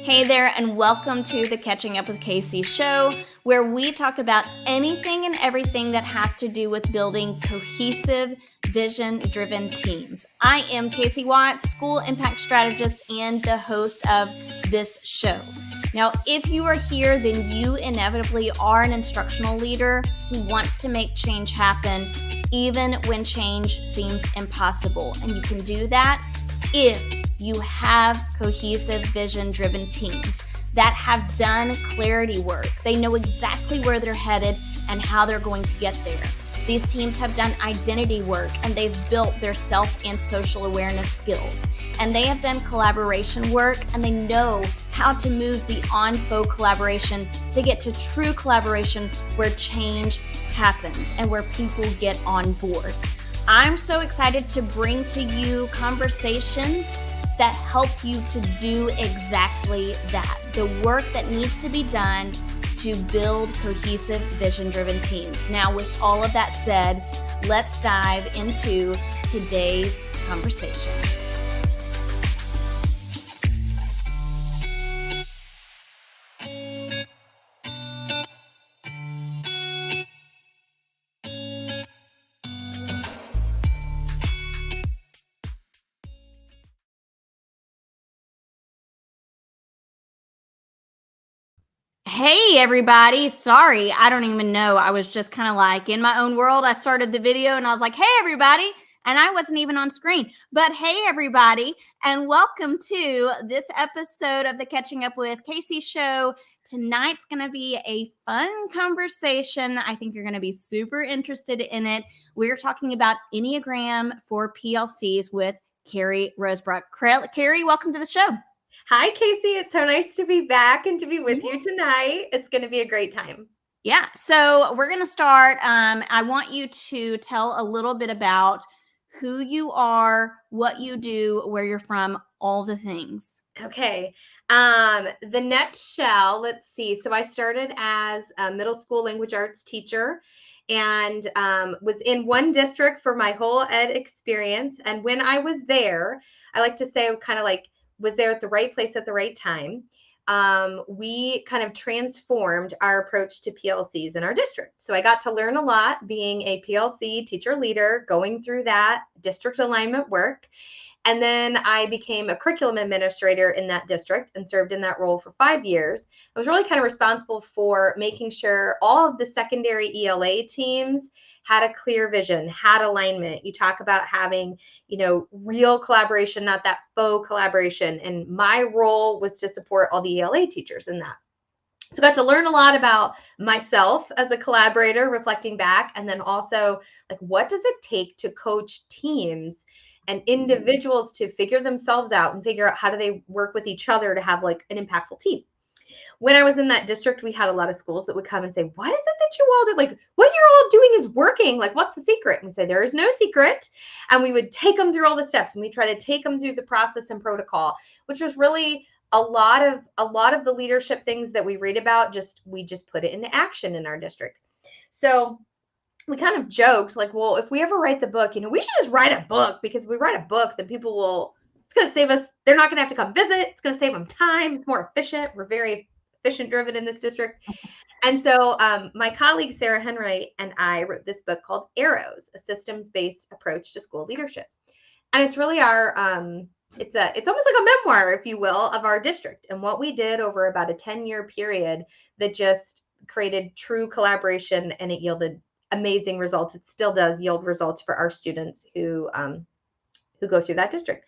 Hey there, and welcome to the Catching Up with Casey show, where we talk about anything and everything that has to do with building cohesive, vision-driven teams. I am Casey Watts, school impact strategist and the host of this show. Now, if you are here, then you inevitably are an instructional leader who wants to make change happen, even when change seems impossible. And you can do that if you have cohesive, vision-driven teams that have done clarity work. They know exactly where they're headed and how they're going to get there. These teams have done identity work, and they've built their self and social awareness skills. And they have done collaboration work, and they know how to move beyond faux collaboration to get to true collaboration where change happens and where people get on board. I'm so excited to bring to you conversations that help you to do exactly that. The work that needs to be done to build cohesive, vision-driven teams. Now, with all of that said, let's dive into today's conversation. Hey everybody, sorry, I don't even know. I was just kind of like in my own world. I started the video and I was like, hey everybody, and I wasn't even on screen. But hey everybody, and welcome to this episode of the Catching Up with Casey show. Tonight's going to be a fun conversation. I think you're going to be super interested in it. We're talking about Enneagram for PLCs with Carrie Rosebrock. Carrie, welcome to the show. Hi, Casey. It's so nice to be back and to be with you tonight. It's going to be a great time. Yeah. So we're going to start. I want you to tell a little bit about who you are, what you do, where you're from, all the things. Okay. The nutshell, let's see. So I started as a middle school language arts teacher and was in one district for my whole ed experience. And when I was there, I like to say kind of like was there at the right place at the right time. We kind of transformed our approach to PLCs in our district. So I got to learn a lot being a PLC teacher leader, going through that district alignment work. And then I became a curriculum administrator in that district and served in that role for 5 years. I was really kind of responsible for making sure all of the secondary ELA teams had a clear vision, had alignment. You talk about having, real collaboration, not that faux collaboration. And my role was to support all the ELA teachers in that. So I got to learn a lot about myself as a collaborator, reflecting back, and then also like, what does it take to coach teams and individuals to figure themselves out and figure out how do they work with each other to have like an impactful team. When I was in that district, we had a lot of schools that would come and say, what is it that you all did? Like, what you're all doing is working. Like, what's the secret? And we say, there is no secret. And we would take them through all the steps and we try to take them through the process and protocol, which was really a lot of the leadership things that we read about. We just put it into action in our district. So we kind of joked like, well, if we ever write the book, we should just write a book, because if we write a book, then it's going to save us. They're not going to have to come visit. It's going to save them time. It's more efficient. We're very efficient driven in this district. And so my colleague, Sarah Henry, and I wrote this book called Arrows, a systems-based approach to school leadership. And it's really our, it's almost like a memoir, if you will, of our district and what we did over about a 10-year period that just created true collaboration, and it yielded amazing results. It still does yield results for our students who go through that district.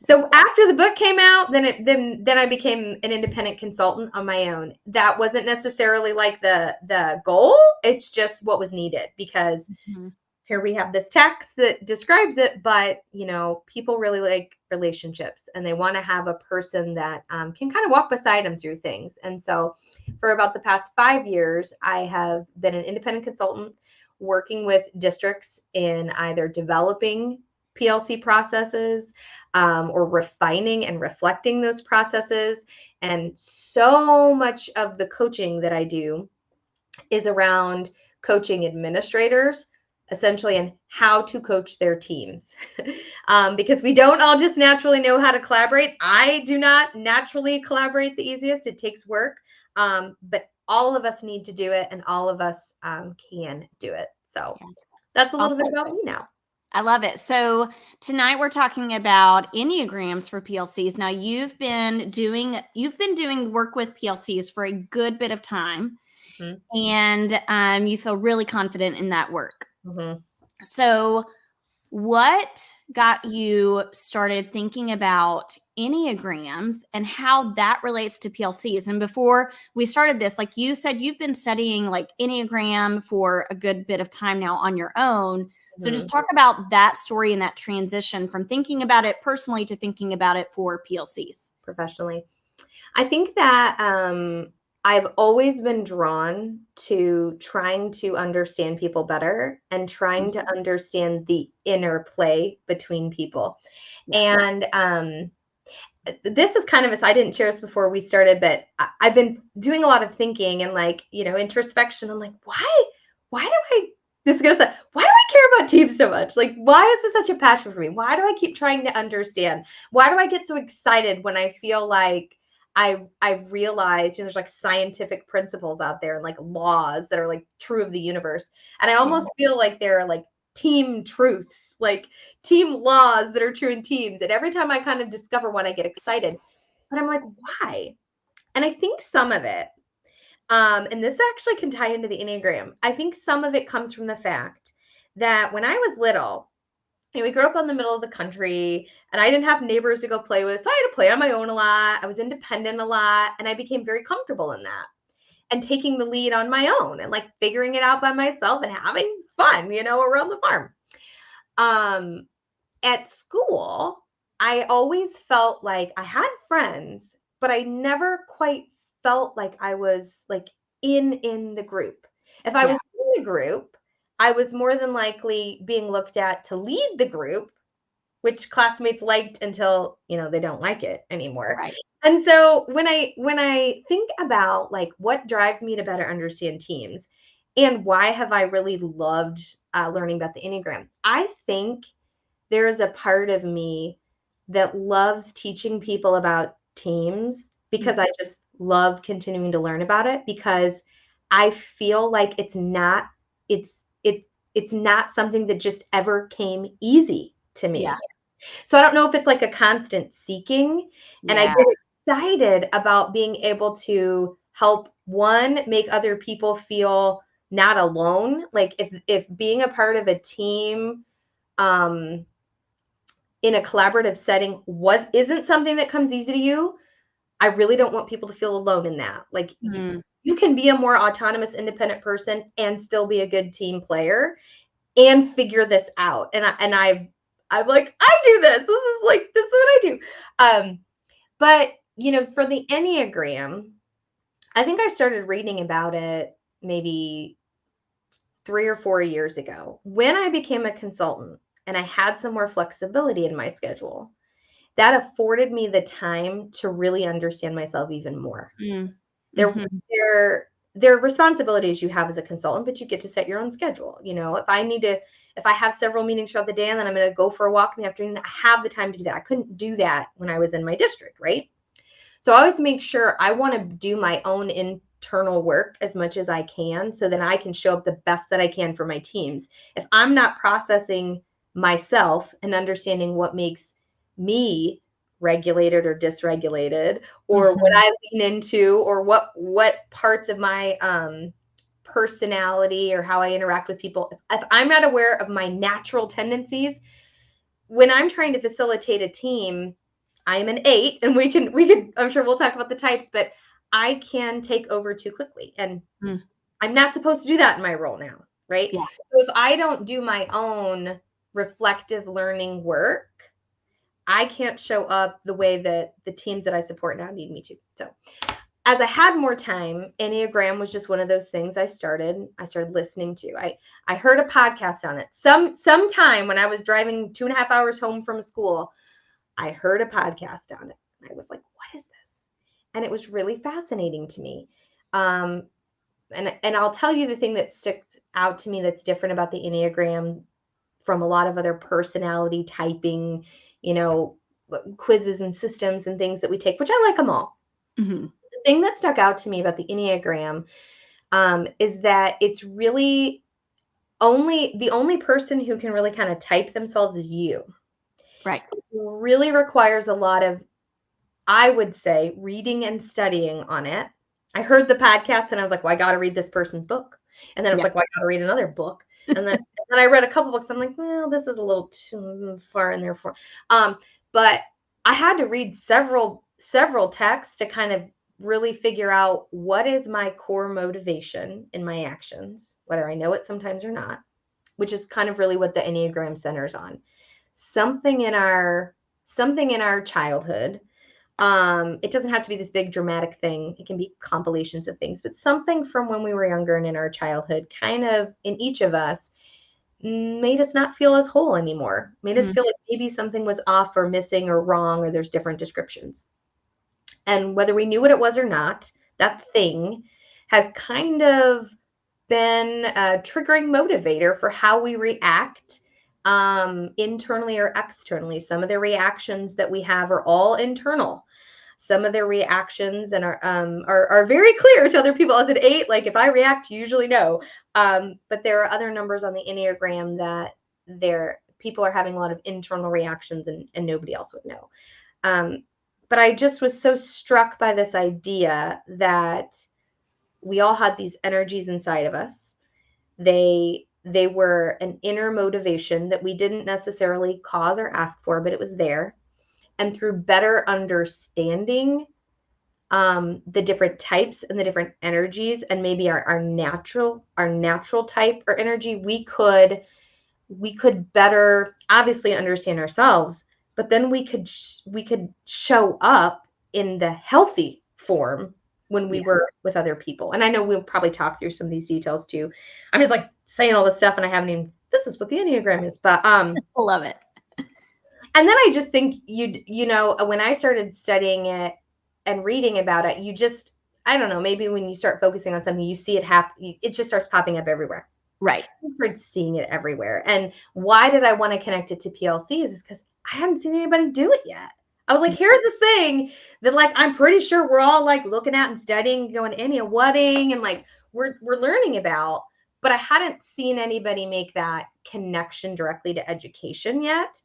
So after the book came out, then I became an independent consultant on my own. That wasn't necessarily like the goal. It's just what was needed, because here we have this text that describes it, but people really like relationships, and they want to have a person that can kind of walk beside them through things. And so for about the past 5 years, I have been an independent consultant working with districts in either developing PLC processes or refining and reflecting those processes. And so much of the coaching that I do is around coaching administrators essentially in how to coach their teams. Because we don't all just naturally know how to collaborate. I do not naturally collaborate the easiest. It takes work. But all of us need to do it, and all of us can do it. So that's a little bit about me now. I love it. So tonight we're talking about Enneagrams for PLCs. Now you've been doing work with PLCs for a good bit of time, and you feel really confident in that work. So what got you started thinking about Enneagrams and how that relates to PLCs? And before we started this, like you said, you've been studying like Enneagram for a good bit of time now on your own. So just talk about that story and that transition from thinking about it personally to thinking about it for PLCs. Professionally. I think that I've always been drawn to trying to understand people better and trying to understand the interplay between people. And this is kind of I didn't share this before we started, but I've been doing a lot of thinking and like, introspection. I'm like, why do I, this is going to say, why do I care about teams so much? Like, why is this such a passion for me? Why do I keep trying to understand? Why do I get so excited when I feel like I've realized, there's like scientific principles out there and like laws that are like true of the universe. And I almost feel like they're like team truths, like team laws that are true in teams. And every time I kind of discover one, I get excited. But I'm like, why? And I think some of it, and this actually can tie into the Enneagram, I think some of it comes from the fact that when I was little, we grew up in the middle of the country and I didn't have neighbors to go play with. So I had to play on my own a lot. I was independent a lot. And I became very comfortable in that and taking the lead on my own and like figuring it out by myself and having fun, around the farm. At school, I always felt like I had friends, but I never quite felt like I was like in the group. If I was in the group, I was more than likely being looked at to lead the group, which classmates liked until, they don't like it anymore. Right. And so when I think about like what drives me to better understand teams and why have I really loved learning about the Enneagram, I think there is a part of me that loves teaching people about teams because I just love continuing to learn about it, because I feel like it's not something that just ever came easy to me. Yeah. So I don't know if it's like a constant seeking, and I get excited about being able to help make other people feel not alone. Like if being a part of a team, in a collaborative setting isn't something that comes easy to you, I really don't want people to feel alone in that. Like you can be a more autonomous, independent person and still be a good team player and figure this out. And I'm like, I do this. This is what I do. But for the Enneagram, I think I started reading about it maybe 3 or 4 years ago when I became a consultant and I had some more flexibility in my schedule. That afforded me the time to really understand myself even more. There are responsibilities you have as a consultant, but you get to set your own schedule. If I have several meetings throughout the day and then I'm going to go for a walk in the afternoon, I have the time to do that. I couldn't do that when I was in my district, right? So I always make sure I want to do my own internal work as much as I can so that I can show up the best that I can for my teams. If I'm not processing myself and understanding what makes me regulated or dysregulated, or what I lean into, or what parts of my personality or how I interact with people, if I'm not aware of my natural tendencies, when I'm trying to facilitate a team, I'm an 8, and we can I'm sure we'll talk about the types, but I can take over too quickly, and I'm not supposed to do that in my role now, right? Yeah. So if I don't do my own reflective learning work, I can't show up the way that the teams that I support now need me to. So as I had more time, Enneagram was just one of those things I started listening to. I heard a podcast on it. Sometime when I was driving 2.5 hours home from school, I heard a podcast on it. And I was like, what is this? And it was really fascinating to me. and I'll tell you the thing that sticks out to me that's different about the Enneagram from a lot of other personality typing, quizzes and systems and things that we take, which I like them all. Mm-hmm. The thing that stuck out to me about the Enneagram is that it's really the only person who can really kind of type themselves is you. Right. It really requires a lot of, I would say, reading and studying on it. I heard the podcast and I was like, well, I got to read this person's book. And then I was like, well, I got to read another book. And then I read a couple books. I'm like, well, this is a little too far in there for. But I had to read several texts to kind of really figure out what is my core motivation in my actions, whether I know it sometimes or not, which is kind of really what the Enneagram centers on. Something in our childhood. It doesn't have to be this big dramatic thing. It can be compilations of things, but something from when we were younger and in our childhood kind of in each of us made us not feel as whole anymore, made us feel like maybe something was off or missing or wrong, or there's different descriptions. And whether we knew what it was or not, that thing has kind of been a triggering motivator for how we react internally or externally. Some of the reactions that we have are all internal. Some of their reactions and are very clear to other people. As an 8, like if I react, you usually know. But there are other numbers on the Enneagram that people are having a lot of internal reactions and nobody else would know. But I just was so struck by this idea that we all had these energies inside of us. They were an inner motivation that we didn't necessarily cause or ask for, but it was there. And through better understanding the different types and the different energies, and maybe our natural type or energy, we could better obviously understand ourselves, but then we could show up in the healthy form when we were with other people. And I know we'll probably talk through some of these details too. I'm just like saying all this stuff and I haven't even, this is what the Enneagram is, but I love it. And then I just think when I started studying it and reading about it, you just, I don't know, maybe when you start focusing on something, you see it happen, it just starts popping up everywhere. Right. I started seeing it everywhere. And why did I want to connect it to PLCs is because I hadn't seen anybody do it yet. I was like, here's this thing that like, I'm pretty sure we're all like looking at and studying, going, Enya, whating, and like we're learning about, but I hadn't seen anybody make that connection directly to education yet.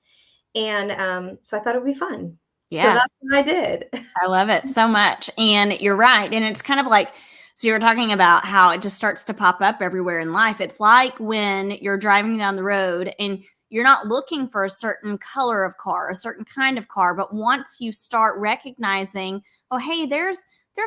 And so I thought it would be fun. Yeah. So that's what I did. I love it so much. And you're right. And it's kind of like, so you're talking about how it just starts to pop up everywhere in life. It's like when you're driving down the road and you're not looking for a certain color of car, a certain kind of car, but once you start recognizing, oh, hey, there's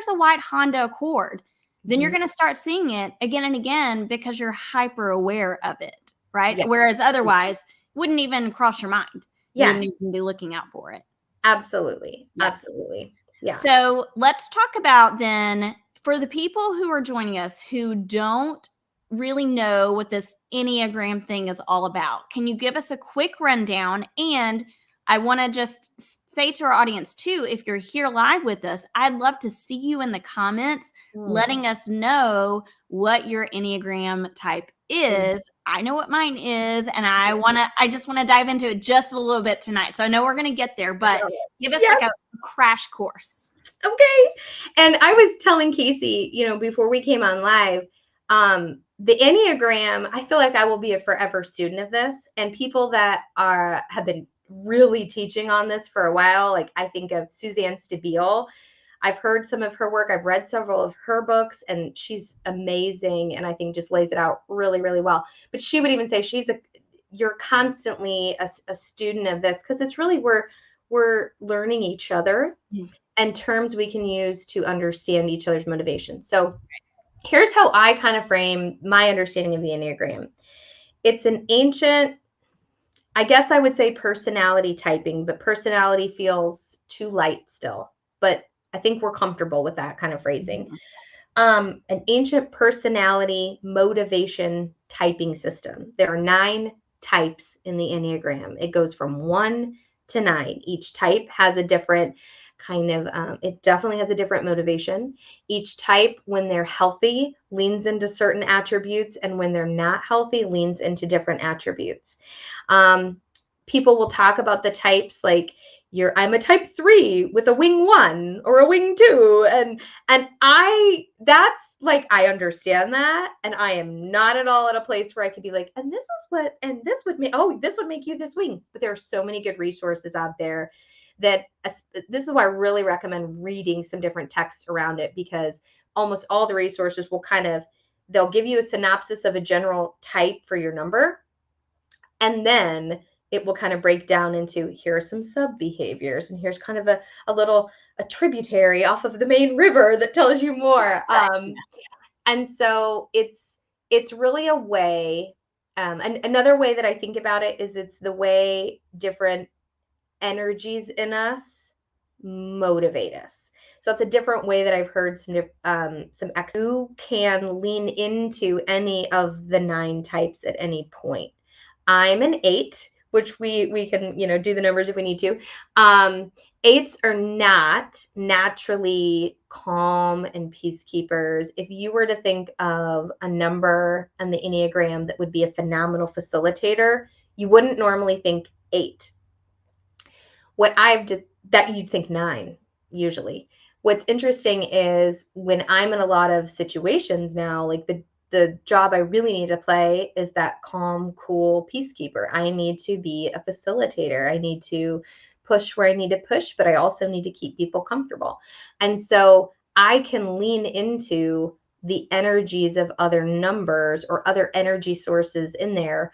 a white Honda Accord, then you're going to start seeing it again and again because you're hyper aware of it, right? Yes. Whereas otherwise, wouldn't even cross your mind. You wouldn't even be looking out for it. Absolutely. Yeah. Absolutely. Yeah. So let's talk about then, for the people who are joining us who don't really know what this Enneagram thing is all about, can you give us a quick rundown? And I want to just say to our audience too, if you're here live with us, I'd love to see you in the comments, letting us know what your Enneagram type is. I know what mine is, and I just want to dive into it just a little bit tonight. So I know we're going to get there, but give us like a crash course. Okay. And I was telling Casey, before we came on live, the Enneagram, I feel like I will be a forever student of this, and people that have been really teaching on this for a while. Like I think of Suzanne Stabile. I've heard some of her work. I've read several of her books, and she's amazing. And I think just lays it out really, really well. But she would even say you're constantly a student of this, because it's really we're learning each other and terms we can use to understand each other's motivation. So here's how I kind of frame my understanding of the Enneagram. It's an ancient, I guess I would say personality typing, but personality feels too light still. But I think we're comfortable with that kind of phrasing. An ancient personality motivation typing system. There are 9 types in the Enneagram. It goes from 1 to 9. Each type has a different it definitely has a different motivation. Each type, when they're healthy, leans into certain attributes, and when they're not healthy, leans into different attributes. People will talk about the types like I'm a type 3 with a wing 1 or a wing 2, and I understand that, and I am not at all at a place where I could be like, and this would make you this wing. But there are so many good resources out there that this is why I really recommend reading some different texts around it, because almost all the resources they'll give you a synopsis of a general type for your number, and then it will kind of break down into, here are some sub behaviors, and here's kind of a tributary off of the main river that tells you more. And so it's really a way. And another way that I think about it is it's the way different energies in us motivate us. So it's a different way that I've heard you can lean into any of the 9 types at any point. I'm an 8, which we can, do the numbers if we need to. 8s are not naturally calm and peacekeepers. If you were to think of a number on the Enneagram that would be a phenomenal facilitator, you wouldn't normally think 8. That you'd think 9 usually. What's interesting is when I'm in a lot of situations now, like the job I really need to play is that calm, cool peacekeeper. I need to be a facilitator. I need to push where I need to push, but I also need to keep people comfortable. And so I can lean into the energies of other numbers or other energy sources in there,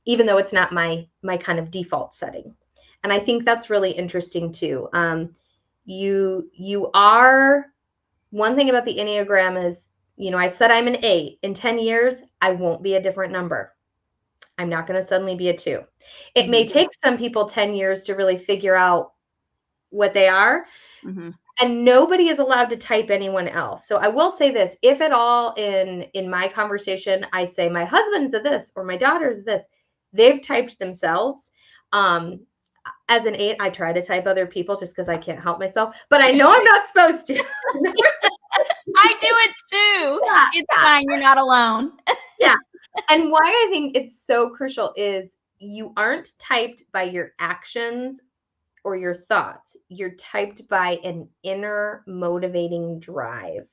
even though it's not my kind of default setting. And I think that's really interesting too. You are, one thing about the Enneagram is, I've said I'm an 8. In 10 years, I won't be a different number. I'm not going to suddenly be a 2. It may take some people 10 years to really figure out what they are. Mm-hmm. And nobody is allowed to type anyone else. So I will say this, if at all in my conversation, I say my husband's a this or my daughter's a this, they've typed themselves. As an 8, I try to type other people just because I can't help myself, but I know I'm not supposed to. I do it too. Yeah, it's fine. You're not alone. Yeah. And why I think it's so crucial is you aren't typed by your actions or your thoughts. You're typed by an inner motivating drive.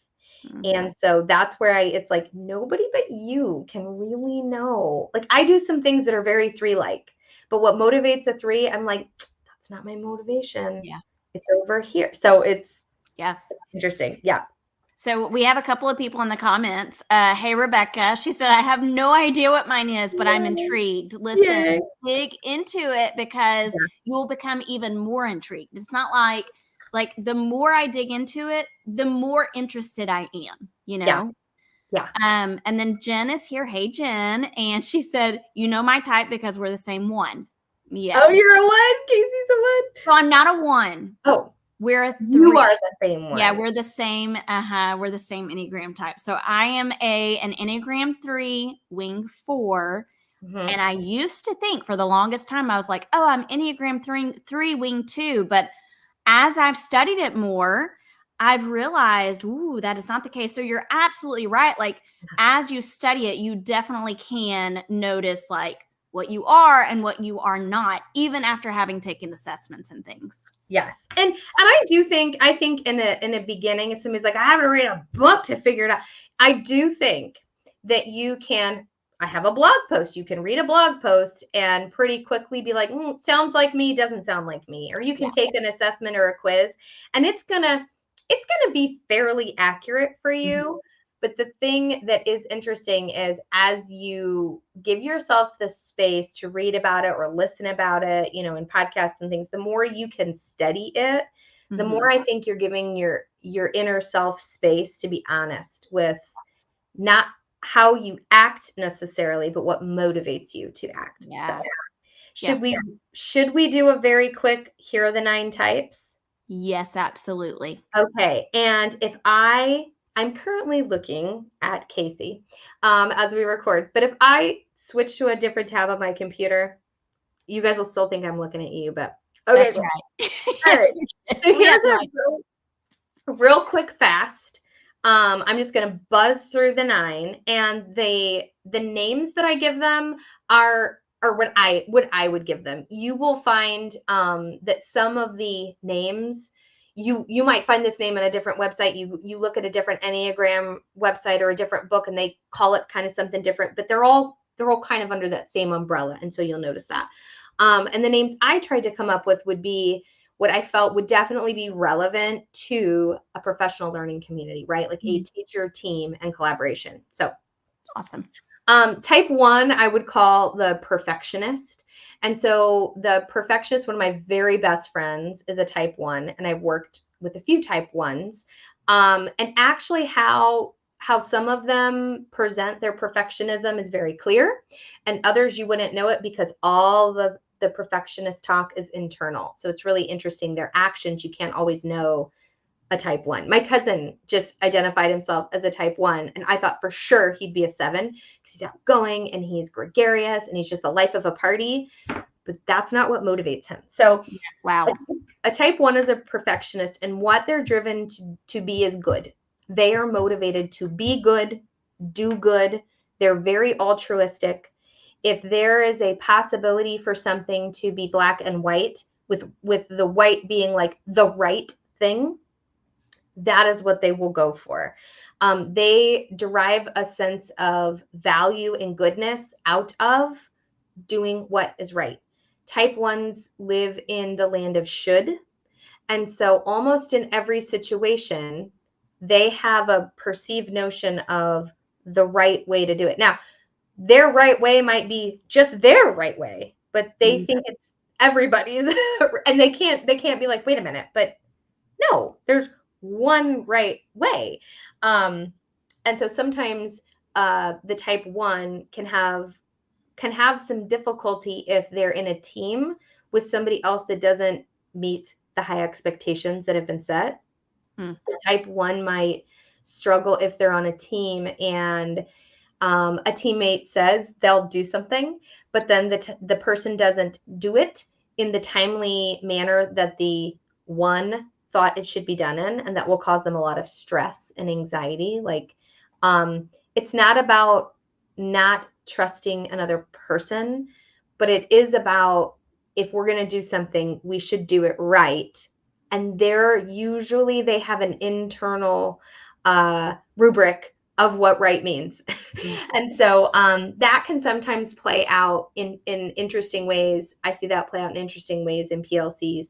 Mm-hmm. And so that's where it's like nobody but you can really know. Like I do some things that are very 3-like, but what motivates a 3, I'm like, that's not my motivation. Yeah. It's over here. So it's interesting. Yeah. So we have a couple of people in the comments. Hey, Rebecca. She said, I have no idea what mine is, but I'm intrigued. Listen, dig into it because you will become even more intrigued. It's not like the more I dig into it, the more interested I am, Yeah. And then Jen is here. Hey, Jen. And she said, my type because we're the same one. Yeah. Oh, you're a 1? Casey's a 1? So I'm not a 1. Oh. We're a 3. You are the same one. Yeah, we're the same. We're the same Enneagram type. So I am an Enneagram 3, wing 4. Mm-hmm. And I used to think for the longest time, I was like, oh, I'm Enneagram 3, wing 2. But as I've studied it more, I've realized, that is not the case. So you're absolutely right. Like as you study it, you definitely can notice like what you are and what you are not, even after having taken assessments and things. Yes. And I think in a beginning, if somebody's like, I have to read a book to figure it out, I do think that I have a blog post. You can read a blog post and pretty quickly be like, sounds like me, doesn't sound like me. Or you can take an assessment or a quiz, and it's gonna be fairly accurate for you. Mm-hmm. But the thing that is interesting is as you give yourself the space to read about it or listen about it, in podcasts and things, the more you can study it, the more I think you're giving your inner self space to be honest with not how you act necessarily, but what motivates you to act. Yeah. So, should we do a very quick, here are the 9 types? Yes, absolutely. Okay. And if I'm currently looking at Casey as we record, but if I switch to a different tab on my computer, you guys will still think I'm looking at you, but Okay, That's cool. right. All right. So We have here's no a real quick fast. I'm just gonna buzz through the 9, and the names that I give them are what I would give them. You will find that some of the names you might find this name on a different website. You look at a different Enneagram website or a different book, and they call it kind of something different, but they're all kind of under that same umbrella, and so you'll notice that. And the names I tried to come up with would be what I felt would definitely be relevant to a professional learning community, right? Like a teacher, team, and collaboration. So awesome. Type 1, I would call the perfectionist. And so the perfectionist, one of my very best friends, is a type 1, and I've worked with a few type 1s. And actually how some of them present their perfectionism is very clear, and others you wouldn't know it because all the perfectionist talk is internal. So it's really interesting. Their actions, you can't always know a type 1. My cousin just identified himself as a type 1, and I thought for sure he'd be a 7 because he's outgoing and he's gregarious and he's just the life of a party. But that's not what motivates him. So wow, a type 1 is a perfectionist, and what they're driven to be is good. They are motivated to be good, do good. They're very altruistic. If there is a possibility for something to be black and white, with the white being like the right thing, that is what they will go for. They derive a sense of value and goodness out of doing what is right. Type 1s live in the land of should. And so almost in every situation, they have a perceived notion of the right way to do it. Now, their right way might be just their right way, but they think it's everybody's and they can't be like, wait a minute, but no, there's one right way. And so sometimes the type 1 can have some difficulty if they're in a team with somebody else that doesn't meet the high expectations that have been set. The type 1 might struggle if they're on a team and a teammate says they'll do something, but then the person doesn't do it in the timely manner that the 1 thought it should be done in, and that will cause them a lot of stress and anxiety. Like, it's not about not trusting another person, but it is about, if we're going to do something, we should do it right. And they have an internal rubric of what right means. And so that can sometimes play out in interesting ways. I see that play out in interesting ways in PLCs.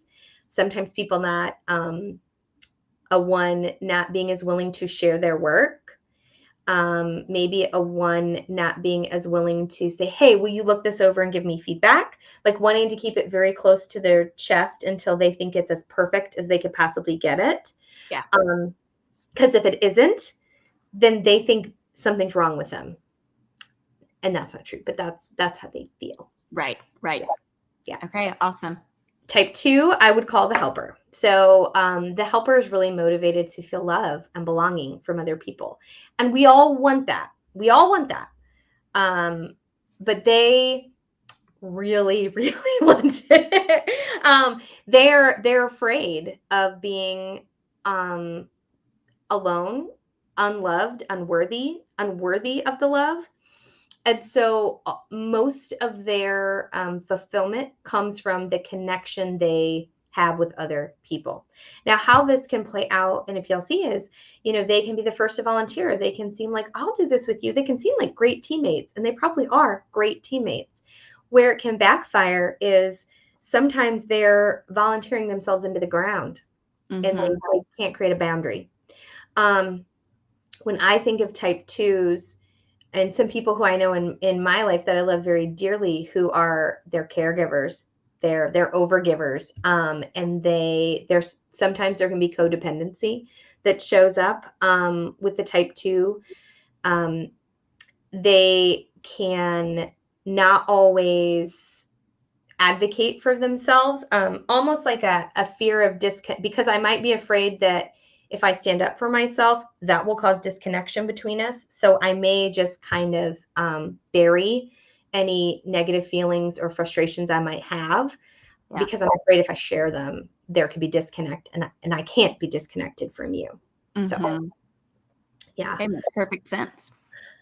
Sometimes people not a 1 not being as willing to share their work. Maybe a 1 not being as willing to say, hey, will you look this over and give me feedback? Like wanting to keep it very close to their chest until they think it's as perfect as they could possibly get it. Yeah. Because if it isn't, then they think something's wrong with them. And that's not true, but that's how they feel. Right. Yeah. Okay, awesome. Type 2, I would call the helper. So the helper is really motivated to feel love and belonging from other people. And we all want that. But they really, really want it. They're afraid of being alone, unloved, unworthy of the love. And so most of their fulfillment comes from the connection they have with other people. Now, how this can play out in a PLC is, they can be the first to volunteer. They can seem like, I'll do this with you. They can seem like great teammates, and they probably are great teammates. Where it can backfire is sometimes they're volunteering themselves into the ground, and they can't create a boundary. When I think of type 2s, and some people who I know in my life that I love very dearly, who are their caregivers, they're overgivers, and there's sometimes there can be codependency that shows up with the type 2. They can not always advocate for themselves, almost like a fear of because I might be afraid that if I stand up for myself, that will cause disconnection between us. So I may just kind of bury any negative feelings or frustrations I might have. because I'm afraid if I share them, there could be disconnect, and I can't be disconnected from you. So, yeah. Okay, makes perfect sense.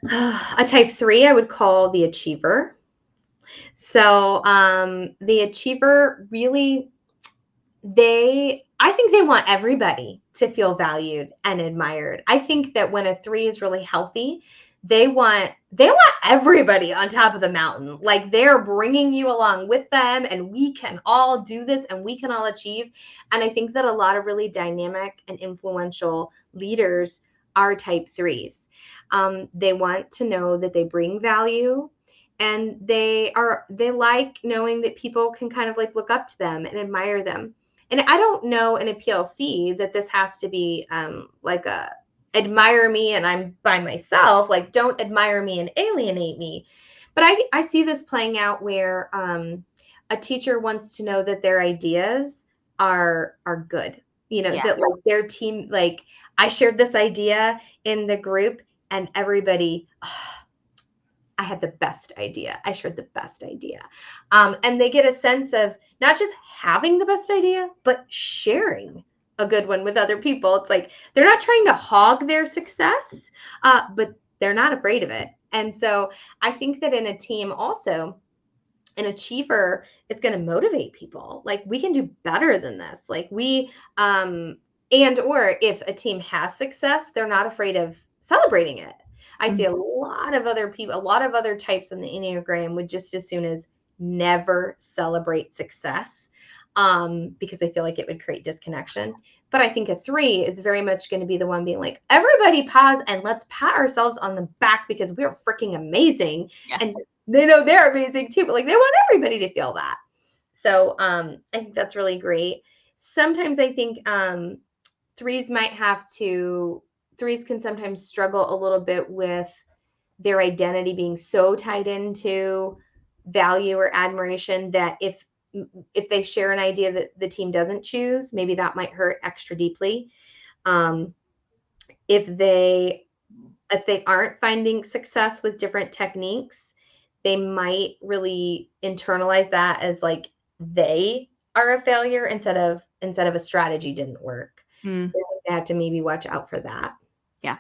A type 3, I would call the achiever. So, the achiever really, I think they want everybody to feel valued and admired. I think that when a 3 is really healthy, they want everybody on top of the mountain. Like, they're bringing you along with them, and we can all do this and we can all achieve. And I think that a lot of really dynamic and influential leaders are type 3s. They want to know that they bring value, and they like knowing that people can kind of like look up to them and admire them. And I don't know in a PLC that this has to be like a admire me and I'm by myself, like don't admire me and alienate me. But I see this playing out where a teacher wants to know that their ideas are good. That like their team, like I shared this idea in the group and everybody, I had the best idea. I shared the best idea. And they get a sense of not just having the best idea, but sharing a good one with other people. It's like they're not trying to hog their success, but they're not afraid of it. And so I think that in a team also, an achiever is going to motivate people. Like, we can do better than this. Like, and or if a team has success, they're not afraid of celebrating it. I see a lot of other people, a lot of other types in the Enneagram would just as soon as never celebrate success because they feel like it would create disconnection. But I think a 3 is very much going to be the one being like, everybody pause and let's pat ourselves on the back because we're freaking amazing. Yeah. And they know they're amazing too, but like they want everybody to feel that. So I think that's really great. Sometimes I think 3s can sometimes struggle a little bit with their identity being so tied into value or admiration that if they share an idea that the team doesn't choose, maybe that might hurt extra deeply. If they aren't finding success with different techniques, they might really internalize that as like they are a failure instead of a strategy didn't work. So they have to maybe watch out for that. Yeah.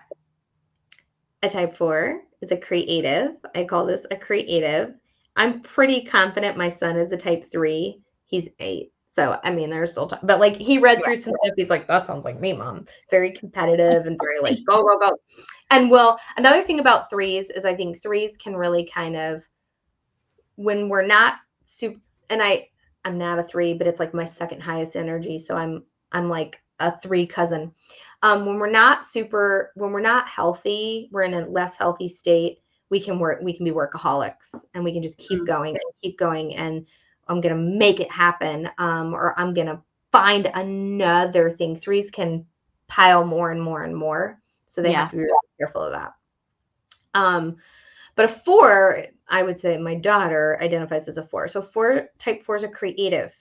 A type 4 is a creative. I call this a creative. I'm pretty confident my son is a type 3. He's 8. So, I mean, there's still time. But like he read through some stuff. He's like, that sounds like me, Mom. Very competitive and very like, go, go, go. And well, another thing about 3s is I think 3s can really kind of, when we're not super, and I'm not a 3, but it's like my second highest energy. So I'm like a 3 cousin. When we're not healthy, we're in a less healthy state. We can be workaholics and we can just keep going and keep going. And I'm going to make it happen. Or I'm going to find another thing. 3s can pile more and more and more. So they have to be really careful of that. But a 4, I would say my daughter identifies as a 4. So type 4s are creative.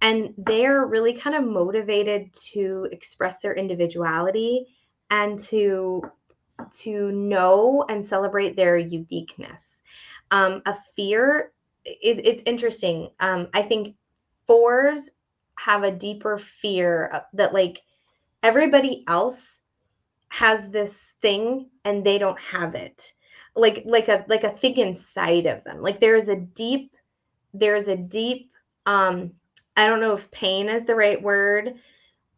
And they're really kind of motivated to express their individuality and to know and celebrate their uniqueness. A fear, it's interesting. I think 4s have a deeper fear that like everybody else has this thing and they don't have it. Like a thing inside of them. Like there's a deep I don't know if pain is the right word,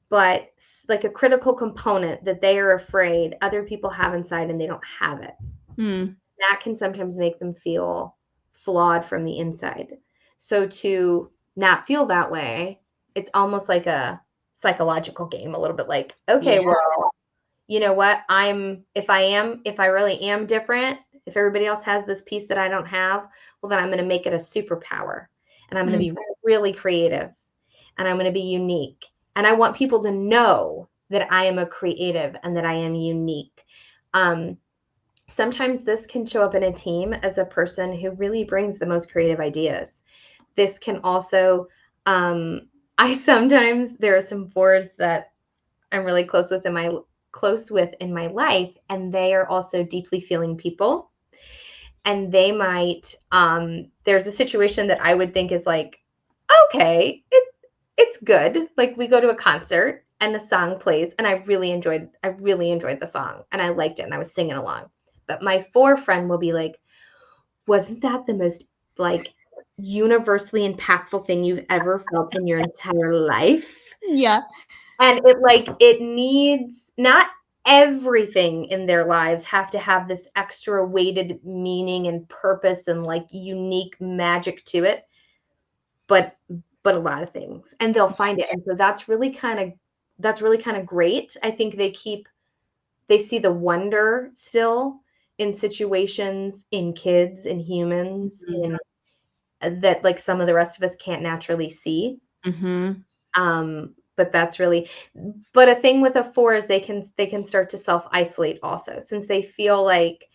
but like a critical component that they are afraid other people have inside and they don't have it. That can sometimes make them feel flawed from the inside. So to not feel that way, it's almost like a psychological game, a little bit like, okay, well, you know what? If I really am different, if everybody else has this piece that I don't have, well, then I'm going to make it a superpower. And I'm going to be really creative and I'm going to be unique. And I want people to know that I am a creative and that I am unique. Sometimes this can show up in a team as a person who really brings the most creative ideas. This can also, there are some 4s that I'm really close with in my life, and they are also deeply feeling people. And they might, there's a situation that I would think is like, okay. It's good. Like we go to a concert and the song plays and I really enjoyed the song and I liked it and I was singing along. But my 4 friend will be like, wasn't that the most like universally impactful thing you've ever felt in your entire life? Yeah. And it needs, not everything in their lives have to have this extra weighted meaning and purpose and like unique magic to it, but a lot of things, and they'll find it. And so that's really kind of great. I think they see the wonder still in situations, in kids, in humans, Mhm. in that like some of the rest of us can't naturally see. Mhm. But that's really, but a thing with a 4 is they can start to self-isolate also, since they feel like,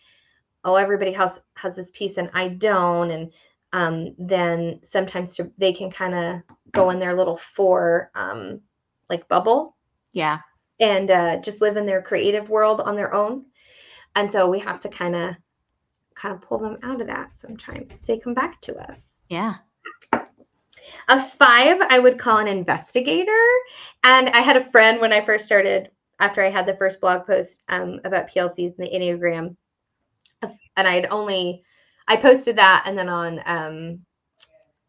oh, everybody has this piece and I don't. And then sometimes they can kind of go in their little 4 like bubble Yeah. and just live in their creative world on their own. And so we have to kind of pull them out of that sometimes. They come back to us. Yeah. A 5, I would call an investigator. And I had a friend when I first started, after I had the first blog post about PLCs and the Enneagram, and I posted that, and then on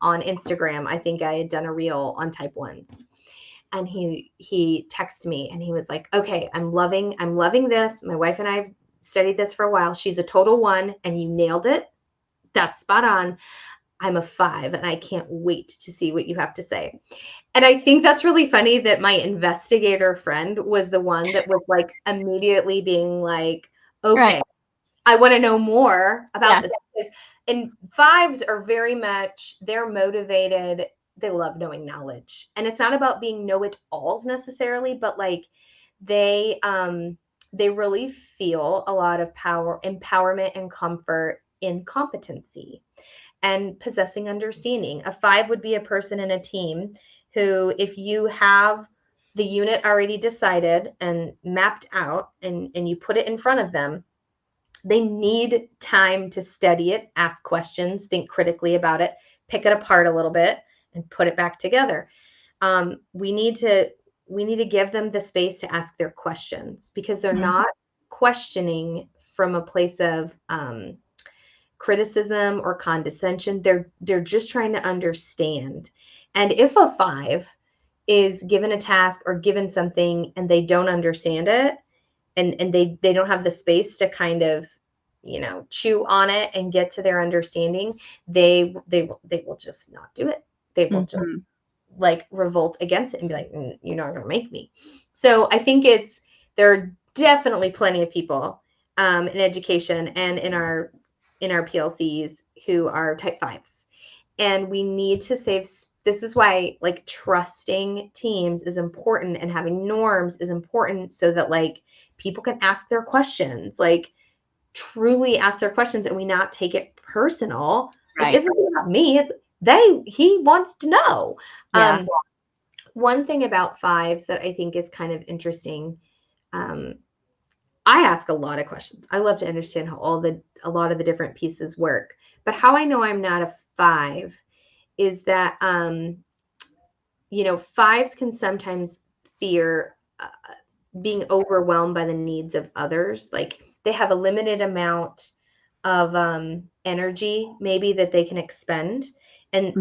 Instagram, I think I had done a reel on type 1s. And he texted me and he was like, okay, I'm loving this. My wife and I have studied this for a while. She's a total 1 and you nailed it. That's spot on. I'm a 5 and I can't wait to see what you have to say. And I think that's really funny that my investigator friend was the one that was like immediately being like, okay, Right. I want to know more about Yeah. this. And 5s are very much, they're motivated. They love knowing knowledge. And it's not about being know-it-alls necessarily, but like they really feel a lot of empowerment and comfort in competency and possessing understanding. A 5 would be a person in a team who, if you have the unit already decided and mapped out and you put it in front of them, they need time to study it, ask questions, think critically about it, pick it apart a little bit, and put it back together. We need to give them the space to ask their questions, because they're not questioning from a place of criticism or condescension. They're just trying to understand. And if a 5 is given a task or given something and they don't understand it, and they don't have the space to kind of chew on it and get to their understanding, they will just not do it. They will just like revolt against it and be like, you're not going to make me. So I think there are definitely plenty of people in education and in our PLCs who are type 5s, and we need to save. This is why like trusting teams is important and having norms is important, so that like people can ask their questions, like truly ask their questions, and we not take it personal. Like, Right. isn't it about me? He wants to know. Yeah. One thing about 5s that I think is kind of interesting, I ask a lot of questions. I love to understand how a lot of the different pieces work. But how I know I'm not a 5 is that 5s can sometimes fear being overwhelmed by the needs of others. Like they have a limited amount of energy maybe that they can expend, and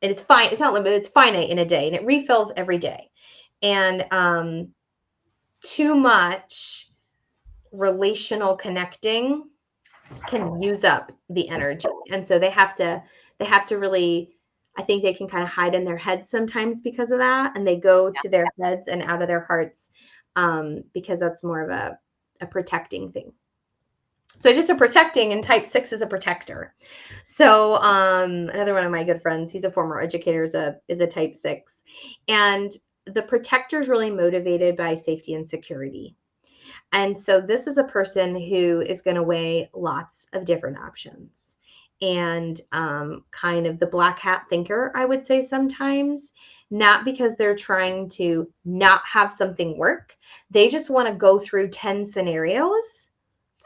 it's fine. It's not limited. It's finite in a day, and it refills every day. And too much relational connecting can use up the energy, and so they have to really, I think they can kind of hide in their heads sometimes because of that, and they go to their heads and out of their hearts, because that's more of a protecting thing. So just a protecting, and type 6 is a protector. So another one of my good friends, he's a former educator, is a type 6, and the protector is really motivated by safety and security. And so this is a person who is going to weigh lots of different options, and kind of the black hat thinker, I would say sometimes, not because they're trying to not have something work. They just want to go through 10 scenarios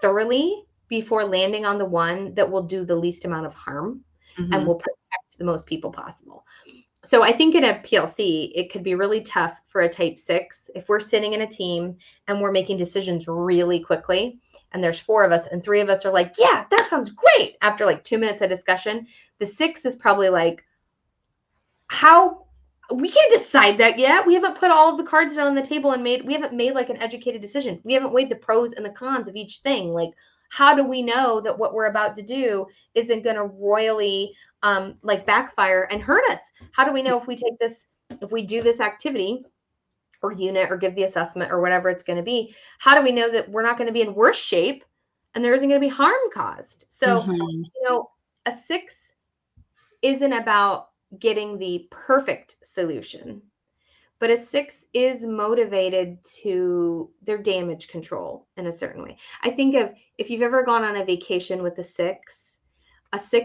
thoroughly before landing on the one that will do the least amount of harm and will protect the most people possible. So I think in a PLC, it could be really tough for a type 6 if we're sitting in a team and we're making decisions really quickly, and there's 4 of us and 3 of us are like, yeah, that sounds great. After like 2 minutes of discussion, the 6 is probably like, how we can't decide that yet. We haven't put all of the cards down on the table and we haven't made like an educated decision. We haven't weighed the pros and the cons of each thing. Like, how do we know that what we're about to do isn't going to royally like backfire and hurt us? How do we know if we do this activity or unit or give the assessment or whatever it's going to be, how do we know that we're not going to be in worse shape and there isn't going to be harm caused? So, a 6 isn't about getting the perfect solution, but a 6 is motivated to their damage control in a certain way. I think of if you've ever gone on a vacation with a 6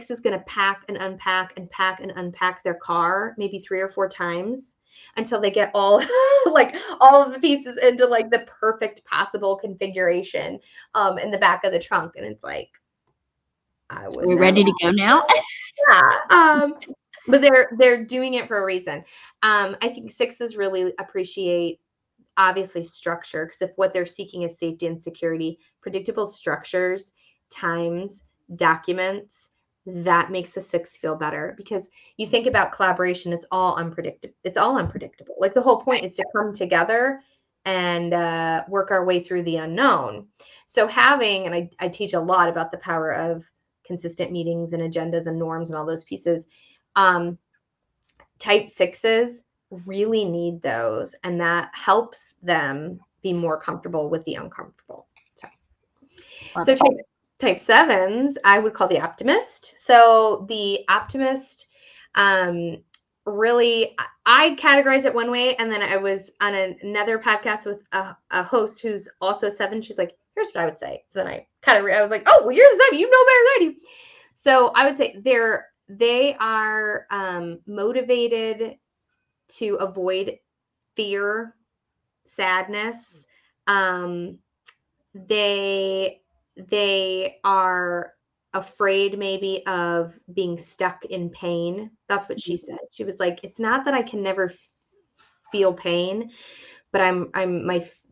is going to pack and unpack their car maybe 3 or 4 times until they get all like all of the pieces into like the perfect possible configuration in the back of the trunk. And it's like, We're ready to go now. Yeah. But they're doing it for a reason. I think 6s really appreciate obviously structure, because if what they're seeking is safety and security, predictable structures, times, documents, that makes a 6 feel better. Because you think about collaboration, it's all unpredictable. Like the whole point is to come together and work our way through the unknown. So and I teach a lot about the power of consistent meetings and agendas and norms and all those pieces. Type 6s really need those, and that helps them be more comfortable with the uncomfortable. So type 7s, I would call the optimist. So the optimist, really, I categorize it one way, and then I was on another podcast with a host who's also a 7. She's like, here's what I would say. So then I was like, oh, well, you're a 7. You know better than I do. So I would say they are motivated to avoid fear, sadness. They are afraid maybe of being stuck in pain. That's what she said. She was like, it's not that I can never feel pain, but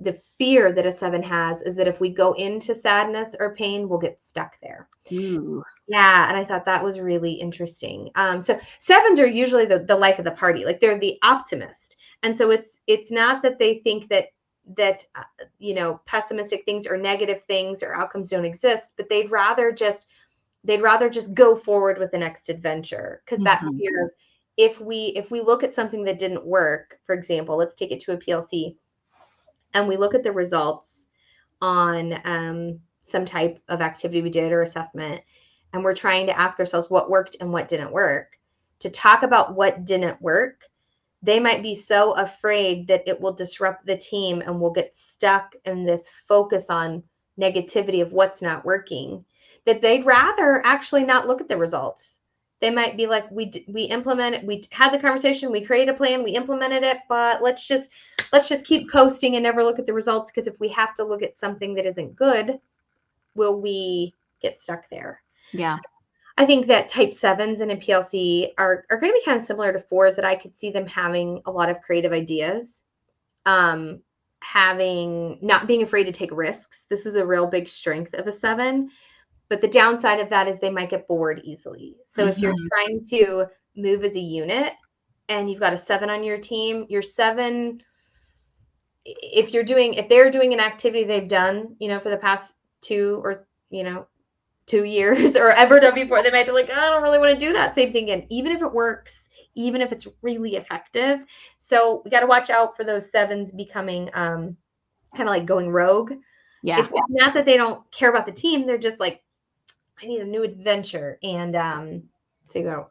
the fear that a 7 has is that if we go into sadness or pain, we'll get stuck there. Ooh. Yeah, and I thought that was really interesting. So 7s are usually the life of the party. Like they're the optimist. And so it's not that they think that pessimistic things or negative things or outcomes don't exist, but they'd rather just go forward with the next adventure, because that fear, if we look at something that didn't work, for example, let's take it to a PLC, and we look at the results on some type of activity we did or assessment, and we're trying to ask ourselves what worked and what didn't work, to talk about what didn't work, they might be so afraid that it will disrupt the team and we'll get stuck in this focus on negativity of what's not working, that they'd rather actually not look at the results. They might be like, we implemented, we had the conversation, we created a plan, we implemented it, but let's just keep coasting and never look at the results, because if we have to look at something that isn't good, will we get stuck there? Yeah. I think that type 7s in a PLC are going to be kind of similar to 4s, that I could see them having a lot of creative ideas, not being afraid to take risks. This is a real big strength of a 7, but the downside of that is they might get bored easily. So if you're trying to move as a unit and you've got a 7 on your team, your 7, if they're doing an activity they've done, for the past 2 years or ever done before, they might be like, I don't really want to do that same thing again, even if it works, even if it's really effective. So we got to watch out for those 7s becoming kind of like going rogue. Yeah. It's not that they don't care about the team. They're just like, I need a new adventure. And so you go,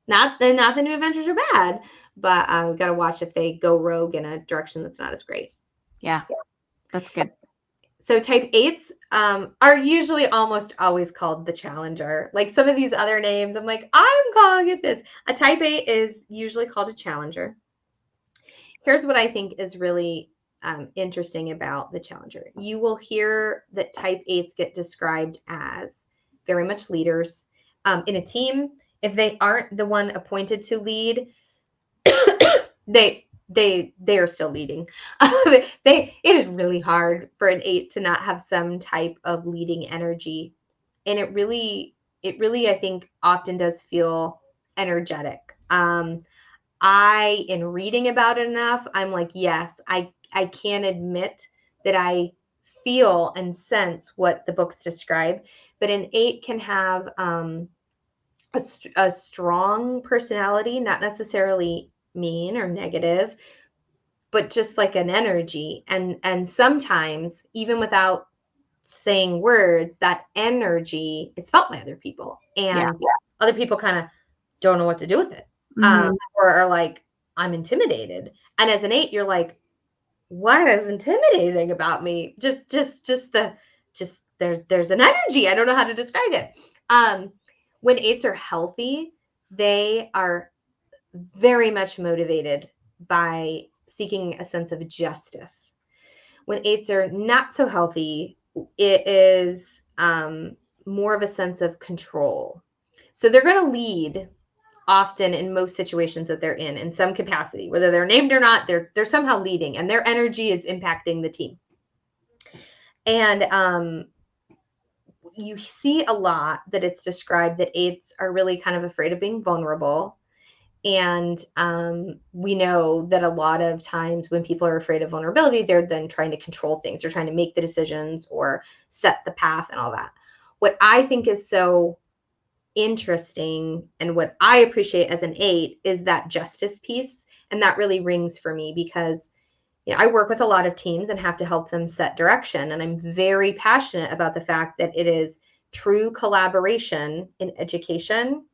not the new adventures are bad, but we got to watch if they go rogue in a direction that's not as great. Yeah. That's good. So type 8s are usually almost always called the challenger. Like some of these other names, I'm like, I'm calling it this. A type 8 is usually called a challenger. Here's what I think is really interesting about the challenger. You will hear that type 8s get described as very much leaders in a team. If they aren't the one appointed to lead, they are still leading. It is really hard for an 8 to not have some type of leading energy. And it really, I think, often does feel energetic. In reading about it enough, I'm like, yes, I can admit that I feel and sense what the books describe. But an 8 can have a strong personality, not necessarily mean or negative, but just like an energy. And sometimes, even without saying words, that energy is felt by other people, and other people kind of don't know what to do with it, or are like, I'm intimidated. And as an 8, you're like, what is intimidating about me? Just there's an energy. I don't know how to describe it. When 8s are healthy, they are very much motivated by seeking a sense of justice. When 8s are not so healthy, it is more of a sense of control. So they're going to lead often in most situations that they're in some capacity, whether they're named or not. They're somehow leading, and their energy is impacting the team. And you see a lot that it's described that 8s are really kind of afraid of being vulnerable. And we know that a lot of times when people are afraid of vulnerability, they're then trying to control things. They're trying to make the decisions or set the path and all that. What I think is so interesting and what I appreciate as an 8 is that justice piece. And that really rings for me because, you know, I work with a lot of teams and have to help them set direction. And I'm very passionate about the fact that it is true collaboration in education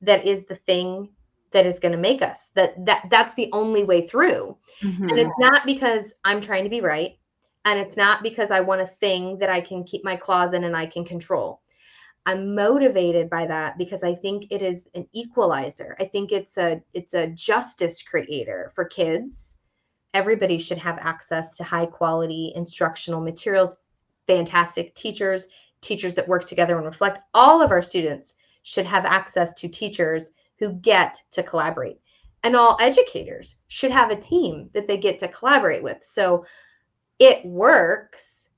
that is the thing that is going to make us, that's the only way through. And it's not because I'm trying to be right. And it's not because I want a thing that I can keep my claws in and I can control. I'm motivated by that because I think it is an equalizer. I think it's a justice creator for kids. Everybody should have access to high quality instructional materials, fantastic teachers that work together and reflect. All of our students should have access to teachers who get to collaborate. And all educators should have a team that they get to collaborate with. So it works.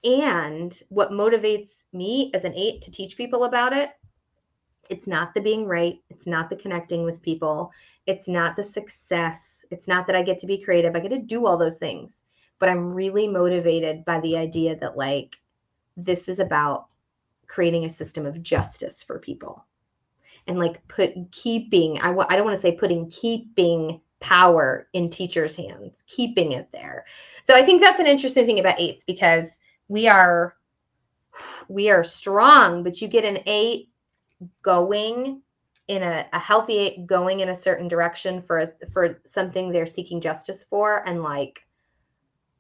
And what motivates me as an 8 to teach people about it, it's not the being right. It's not the connecting with people. It's not the success. It's not that I get to be creative. I get to do all those things. But I'm really motivated by the idea that, like, this is about creating a system of justice for people. And like keeping power in teachers' hands, keeping it there. So I think that's an interesting thing about 8s because we are strong, but you get an 8 going in a healthy 8 going in a certain direction for something they're seeking justice for, and like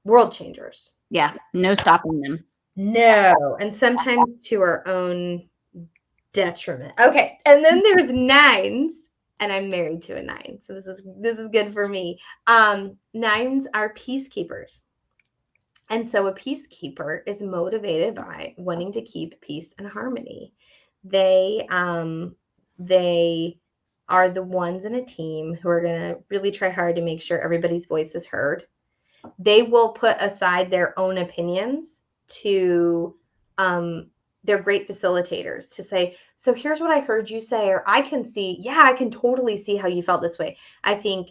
world changers. Yeah, no stopping them. No, and sometimes to our own detriment. Okay, and then there's 9s, and I'm married to a 9, so this is good for me. 9s are peacekeepers. And so a peacekeeper is motivated by wanting to keep peace and harmony. They are the ones in a team who are going to really try hard to make sure everybody's voice is heard. They will put aside their own opinions to they're great facilitators to say, so here's what I heard you say, or I can totally see how you felt this way. I think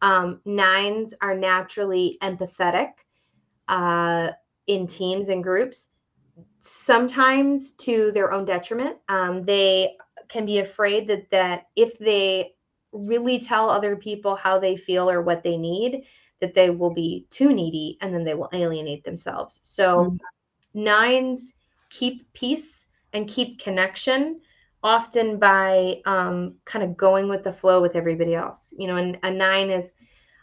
9s are naturally empathetic in teams and groups, sometimes to their own detriment. They can be afraid that if they really tell other people how they feel or what they need, that they will be too needy and then they will alienate themselves. So 9s keep peace and keep connection, often by kind of going with the flow with everybody else. You know, and a 9 is,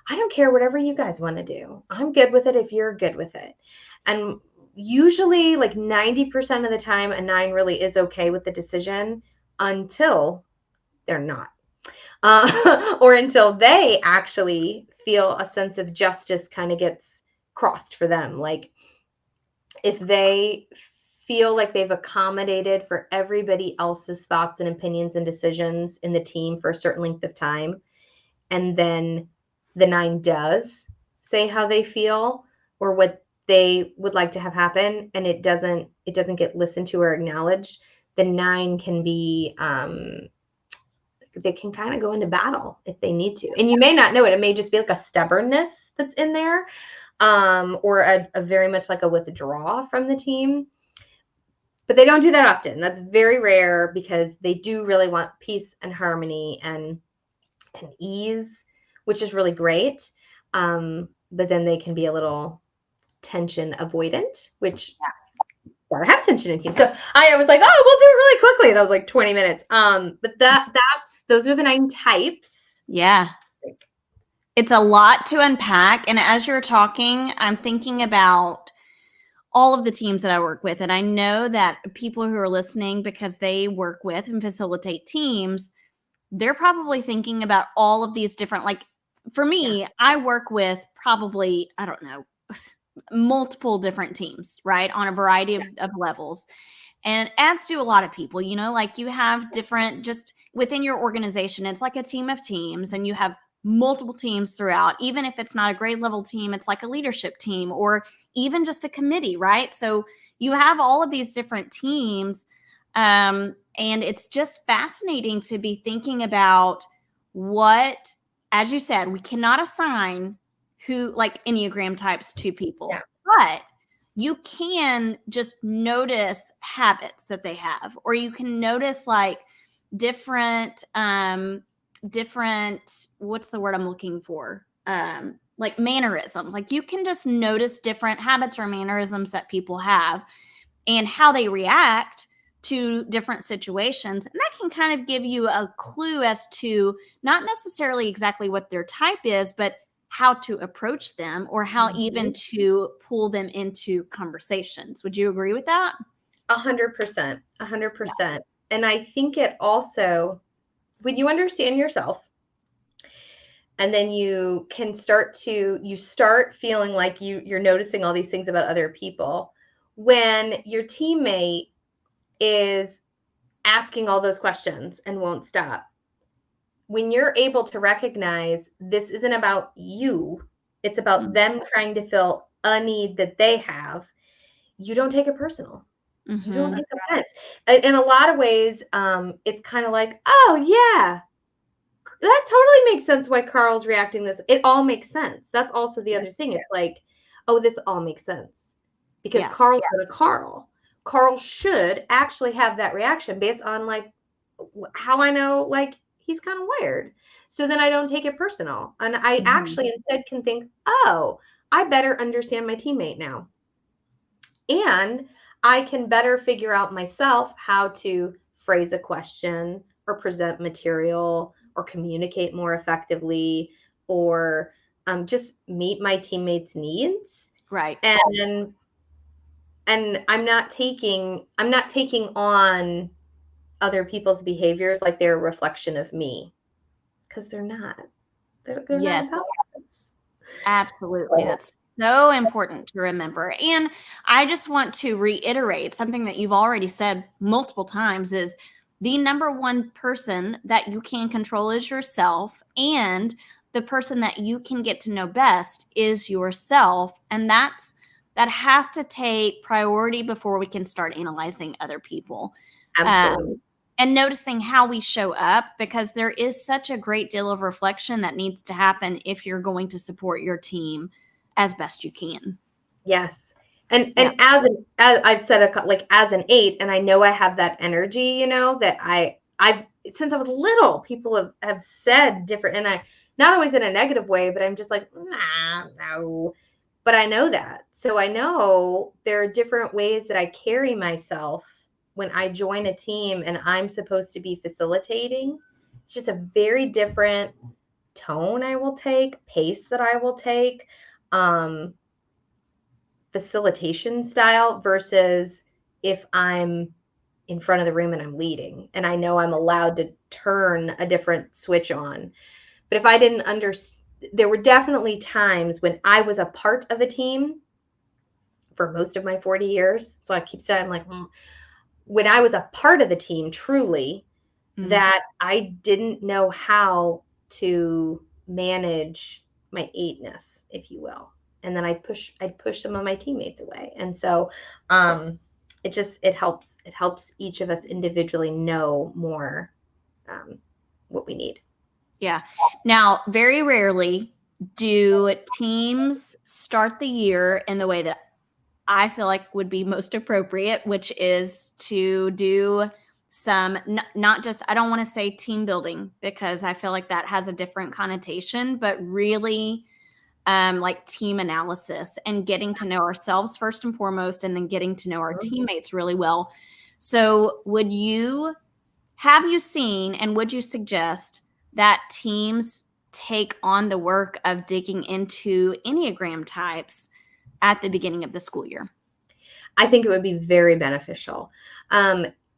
I don't care whatever you guys want to do. I'm good with it if you're good with it. And usually like 90% of the time, a 9 really is okay with the decision until they're not. Or until they actually feel a sense of justice kind of gets crossed for them. Like if they feel like they've accommodated for everybody else's thoughts and opinions and decisions in the team for a certain length of time, and then the 9 does say how they feel or what they would like to have happen, and it doesn't get listened to or acknowledged, the 9 can be they can kind of go into battle if they need to. And you may not know it. It may just be like a stubbornness that's in there, or a very much like a withdrawal from the team. But they don't do that often. That's very rare because they do really want peace and harmony and ease, which is really great. But then they can be a little tension avoidant, which gotta have tension in teams. So I was like, oh, we'll do it really quickly. And I was like 20 minutes. But those are the 9 types. Yeah. It's a lot to unpack. And as you're talking, I'm thinking about all of the teams that I work with. And I know that people who are listening, because they work with and facilitate teams, they're probably thinking about all of these different, like for me, I work with probably, I don't know, multiple different teams, right? On a variety of levels. And as do a lot of people, you know, like you have different, just within your organization, it's like a team of teams, and you have multiple teams throughout. Even if it's not a grade level team, it's like a leadership team or even just a committee, right? So you have all of these different teams. And it's just fascinating to be thinking about what, as you said, we cannot assign who, like Enneagram types to people, but you can just notice habits that they have, or you can notice like different, what's the word I'm looking for? Like mannerisms. Like you can just notice different habits or mannerisms that people have and how they react to different situations. And that can kind of give you a clue as to not necessarily exactly what their type is, but how to approach them or how even to pull them into conversations. Would you agree with that? 100%. 100%. And I think it also, when you understand yourself, and then you can start feeling like you're noticing all these things about other people. When your teammate is asking all those questions and won't stop, when you're able to recognize this isn't about you, it's about them trying to fill a need that they have, you don't take it personal. You don't take offense. In a lot of ways, it's kind of like, oh yeah, that totally makes sense why Carl's reacting this. It all makes sense. That's also the other thing. It's like, oh, this all makes sense because Carl's a Carl. Carl should actually have that reaction based on like how I know like he's kind of wired. So then I don't take it personal. And I actually instead can think, oh, I better understand my teammate now. And I can better figure out myself how to phrase a question or present material or communicate more effectively or just meet my teammates' needs. Right. And I'm not taking on other people's behaviors like they're a reflection of me, because they're not. They're Yes, not. absolutely. That's so important to remember. And I just want to reiterate something that you've already said multiple times is the number one person that you can control is yourself, and the person that you can get to know best is yourself. And that has to take priority before we can start analyzing other people. Absolutely. And noticing how we show up, because there is such a great deal of reflection that needs to happen if you're going to support your team as best you can. Yes. And as I've said, like as an 8, and I know I have that energy, you know, that I've since I was little, people have said different, and I not always in a negative way, but I'm just like, nah, no. But I know that. So I know there are different ways that I carry myself when I join a team and I'm supposed to be facilitating. It's just a very different tone I will take, pace that I will take, facilitation style versus if I'm in front of the room and I'm leading and I know I'm allowed to turn a different switch on. But if I didn't understand, there were definitely times when I was a part of a team for most of my 40 years. So I keep saying, I'm like, when I was a part of the team truly, that I didn't know how to manage my 8-ness, if you will. And then I'd push some of my teammates away. And so it helps each of us individually know more what we need. Yeah. Now, very rarely do teams start the year in the way that I feel like would be most appropriate, which is to do some, not just, I don't want to say team building because I feel like that has a different connotation, but really like team analysis and getting to know ourselves first and foremost, and then getting to know our teammates really well. So have you seen, and would you suggest that teams take on the work of digging into Enneagram types at the beginning of the school year? I think it would be very beneficial.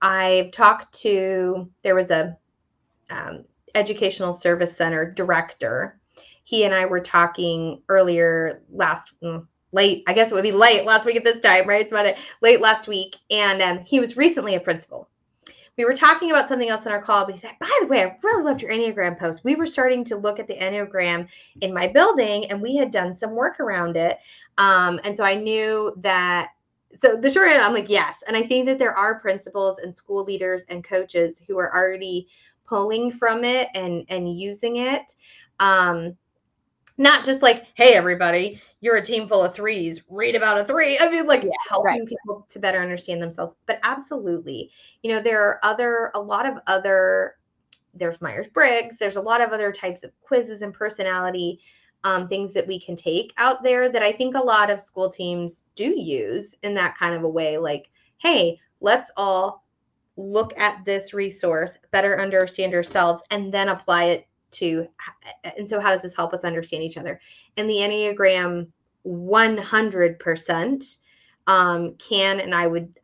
I've talked to, there was a educational service center director. He and I were talking earlier late, I guess it would be late last week at this time, right? It's about late last week. And he was recently a principal. We were talking about something else in our call, but he said, by the way, I really loved your Enneagram post. We were starting to look at the Enneagram in my building, and we had done some work around it. And so I knew that, so the short answer, I'm like, yes. And I think that there are principals and school leaders and coaches who are already pulling from it and using it. Not just like, hey, everybody, you're a team full of 3s, read about a 3. I mean, like helping people to better understand themselves. But absolutely, there are a lot of other, there's Myers-Briggs, there's a lot of other types of quizzes and personality things that we can take out there that I think a lot of school teams do use in that kind of a way. Like, hey, let's all look at this resource, better understand ourselves, and then apply it to, and so how does this help us understand each other? And the Enneagram 100% can, and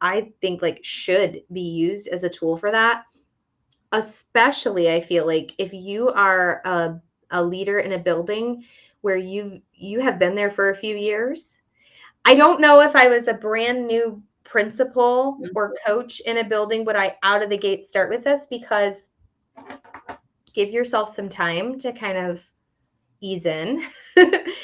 I think like should be used as a tool for that. Especially, I feel like if you are a leader in a building where you have been there for a few years. I don't know if I was a brand new principal or coach in a building, would I out of the gate start with this, because give yourself some time to kind of ease in.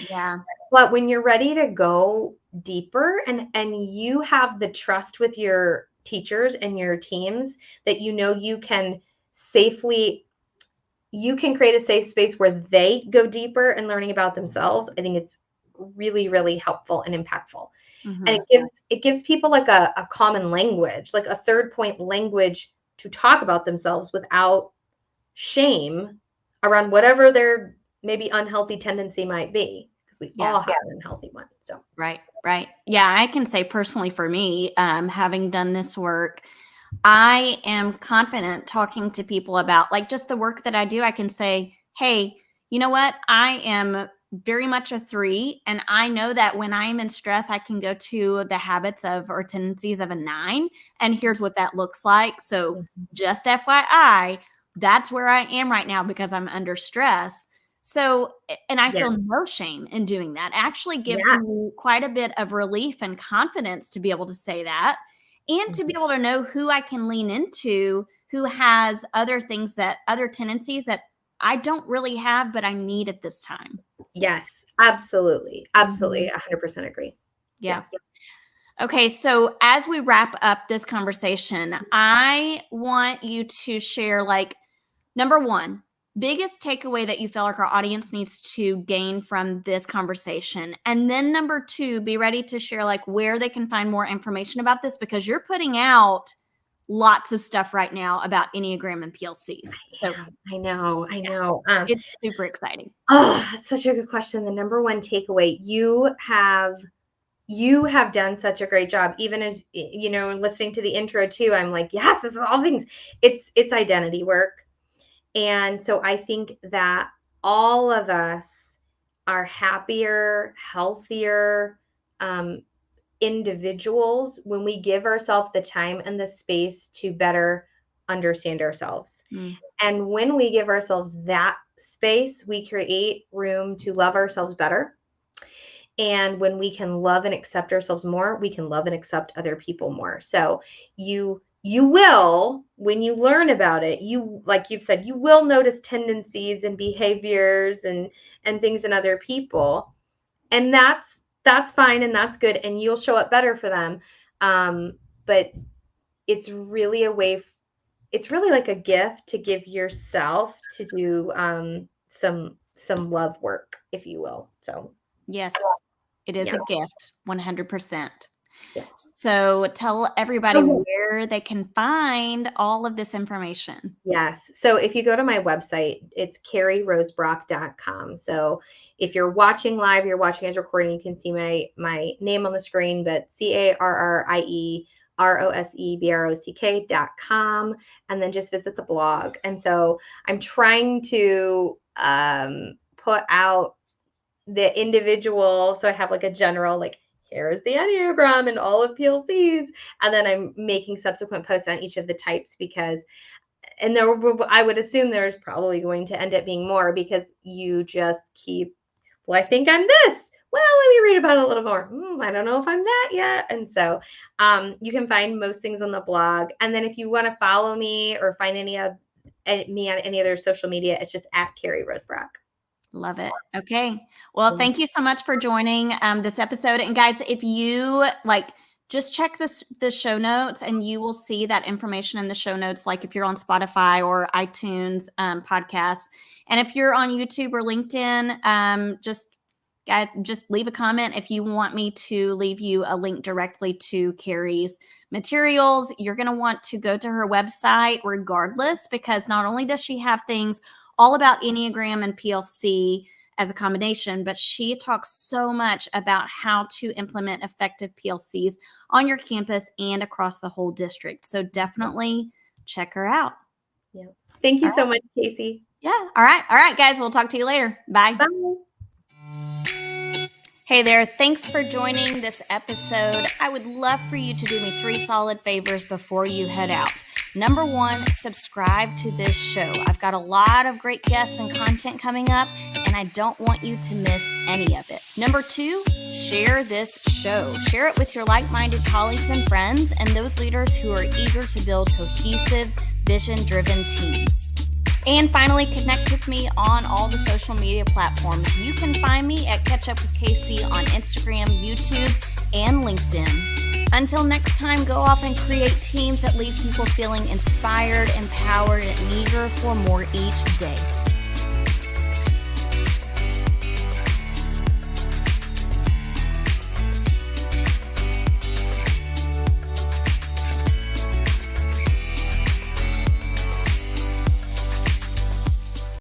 Yeah. But when you're ready to go deeper and you have the trust with your teachers and your teams that you can create a safe space where they go deeper in learning about themselves, I think it's really, really helpful and impactful. Mm-hmm. And it gives people like a common language, like a third point language to talk about themselves without shame around whatever their maybe unhealthy tendency might be, because we all have an unhealthy one. So right. Yeah, I can say personally for me, having done this work, I am confident talking to people about like just the work that I do. I can say, hey, you know what? I am very much a 3. And I know that when I'm in stress, I can go to the habits of or tendencies of a 9. And here's what that looks like. So just FYI, that's where I am right now because I'm under stress. So, and I feel no shame in doing that. It actually gives me quite a bit of relief and confidence to be able to say that. And to be able to know who I can lean into, who has other tendencies that I don't really have, but I need at this time. Yes, absolutely. Absolutely. 100% agree. Yeah. Okay. So as we wrap up this conversation, I want you to share like, number one, biggest takeaway that you feel like our audience needs to gain from this conversation. And then number 2, be ready to share like where they can find more information about this, because you're putting out lots of stuff right now about Enneagram and PLCs. So I know. It's super exciting. Oh, that's such a good question. The number one takeaway, you have done such a great job. Even as, listening to the intro too, I'm like, yes, this is all things. It's identity work. And so I think that all of us are happier, healthier individuals when we give ourselves the time and the space to better understand ourselves. And when we give ourselves that space, we create room to love ourselves better. And when we can love and accept ourselves more, we can love and accept other people more. So you you will, when you learn about it, you, like you've said, you will notice tendencies and behaviors and things in other people. And that's fine and that's good, and you'll show up better for them. But it's really it's really like a gift to give yourself to do some love work, if you will. So Yes, it is yeah. a gift, 100%. Yeah. So tell everybody Okay. where they can find all of this information. Yes. So if you go to my website, it's carrierosebrock.com. So if you're watching live, you're watching as recording, you can see my name on the screen, but CarrieRosebrock.com, and then just visit the blog. And so I'm trying to put out the individual. So I have like a general, like, here's the Enneagram and all of PLCs. And then I'm making subsequent posts on each of the types because, and I would assume there's probably going to end up being more because you just keep, well, I think I'm this. Well, let me read about it a little more. I don't know if I'm that yet. And so you can find most things on the blog. And then if you want to follow me or find me on any other social media, it's just at Carrie Rosebrock. Love it. Okay. Well, thank you so much for joining this episode. And guys, if you just check the show notes and you will see that information in the show notes, like if you're on Spotify or iTunes podcasts. And if you're on YouTube or LinkedIn, just leave a comment if you want me to leave you a link directly to Carrie's materials. You're going to want to go to her website regardless, because not only does she have things all about Enneagram and PLC as a combination, but she talks so much about how to implement effective PLCs on your campus and across the whole district. So definitely check her out. Yeah. Thank you so much, Casey. Yeah. All right, guys. We'll talk to you later. Bye. Bye. Hey there. Thanks for joining this episode. I would love for you to do me 3 solid favors before you head out. Number 1, subscribe to this show. I've got a lot of great guests and content coming up, and I don't want you to miss any of it. Number 2, share this show. Share it with your like-minded colleagues and friends and those leaders who are eager to build cohesive, vision-driven teams. And finally, connect with me on all the social media platforms. You can find me at Catch Up with Casey on Instagram, YouTube, and LinkedIn. Until next time, go off and create teams that leave people feeling inspired, empowered, and eager for more each day.